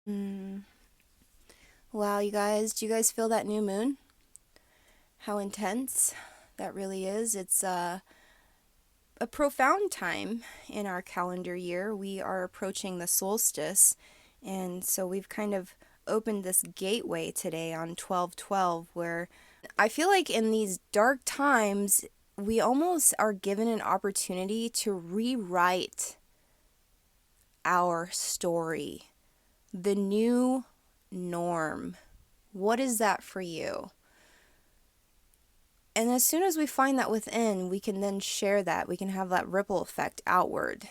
Mm. Wow, you guys, do you guys feel that new moon? How intense that really is. It's a profound time in our calendar year. We are approaching the solstice, and so we've kind of opened this gateway today on 12/12 where I feel like in these dark times, we almost are given an opportunity to rewrite our story, the new norm. What is that for you? And as soon as we find that within, we can then share that. We can have that ripple effect outward.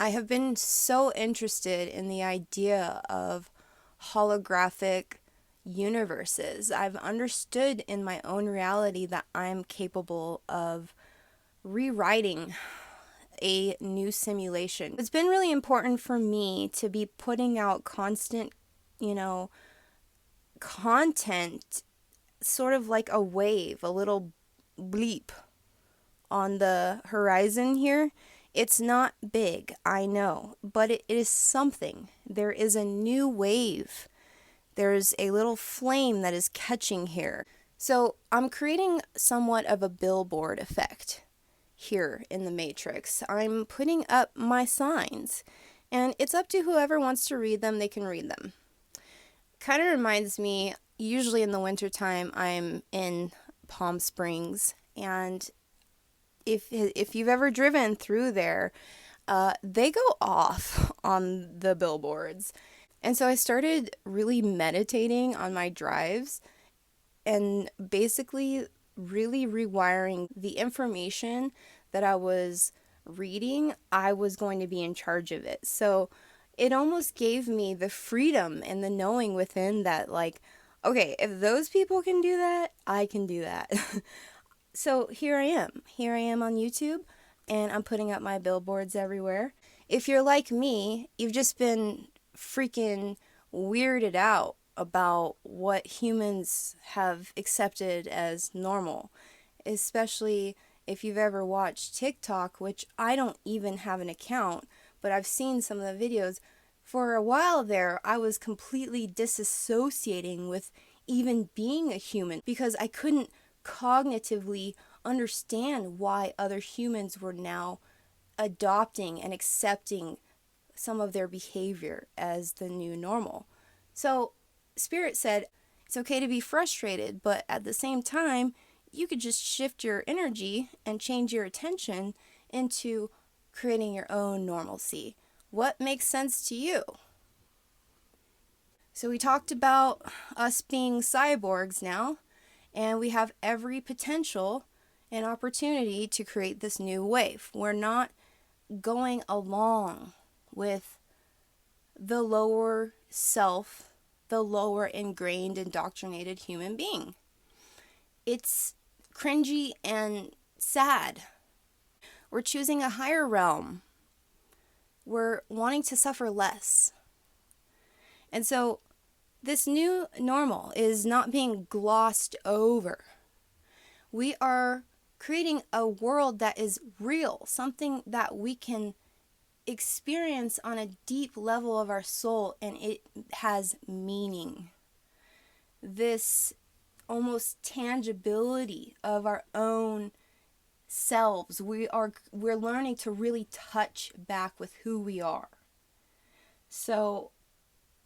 I have been so interested in the idea of holographic universes. I've understood in my own reality that I'm capable of rewriting a new simulation. It's been really important for me to be putting out constant, you know, content, sort of like a wave, a little bleep on the horizon here. It's not big, I know, but it is something. There is a new wave. There's a little flame that is catching here. So I'm creating somewhat of a billboard effect here in the Matrix. I'm putting up my signs, and it's up to whoever wants to read them, they can read them. Kind of reminds me, usually in the wintertime, I'm in Palm Springs, and if you've ever driven through there, they go off on the billboards. And so I started really meditating on my drives and basically really rewiring the information that I was reading. I was going to be in charge of it. So it almost gave me the freedom and the knowing within that, like, okay, if those people can do that, I can do that. So here I am. Here I am on YouTube, and I'm putting up my billboards everywhere. If you're like me, you've just been freaking weirded out about what humans have accepted as normal, especially if you've ever watched TikTok, which I don't even have an account, but I've seen some of the videos. For a while there, I was completely disassociating with even being a human because I couldn't cognitively understand why other humans were now adopting and accepting some of their behavior as the new normal. So Spirit said it's okay to be frustrated, but at the same time, you could just shift your energy and change your attention into creating your own normalcy. What makes sense to you? So we talked about us being cyborgs now, and we have every potential and opportunity to create this new wave. We're not going along with the lower self, the lower ingrained, indoctrinated human being. It's cringy and sad. We're choosing a higher realm. We're wanting to suffer less. And so this new normal is not being glossed over. We are creating a world that is real, something that we can experience on a deep level of our soul, and it has meaning. This almost tangibility of our own selves. We're learning to really touch back with who we are. So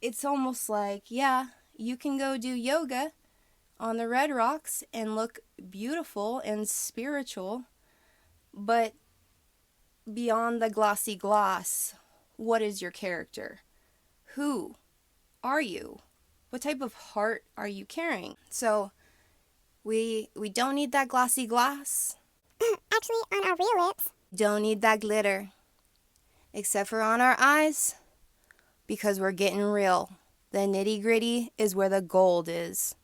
it's almost like, yeah, you can go do yoga on the red rocks and look beautiful and spiritual, but beyond the glossy gloss, what is your character? Who are you? What type of heart are you carrying? So we don't need that glossy gloss. Actually, on our real lips. Don't need that glitter. Except for on our eyes, because we're getting real. The nitty gritty is where the gold is.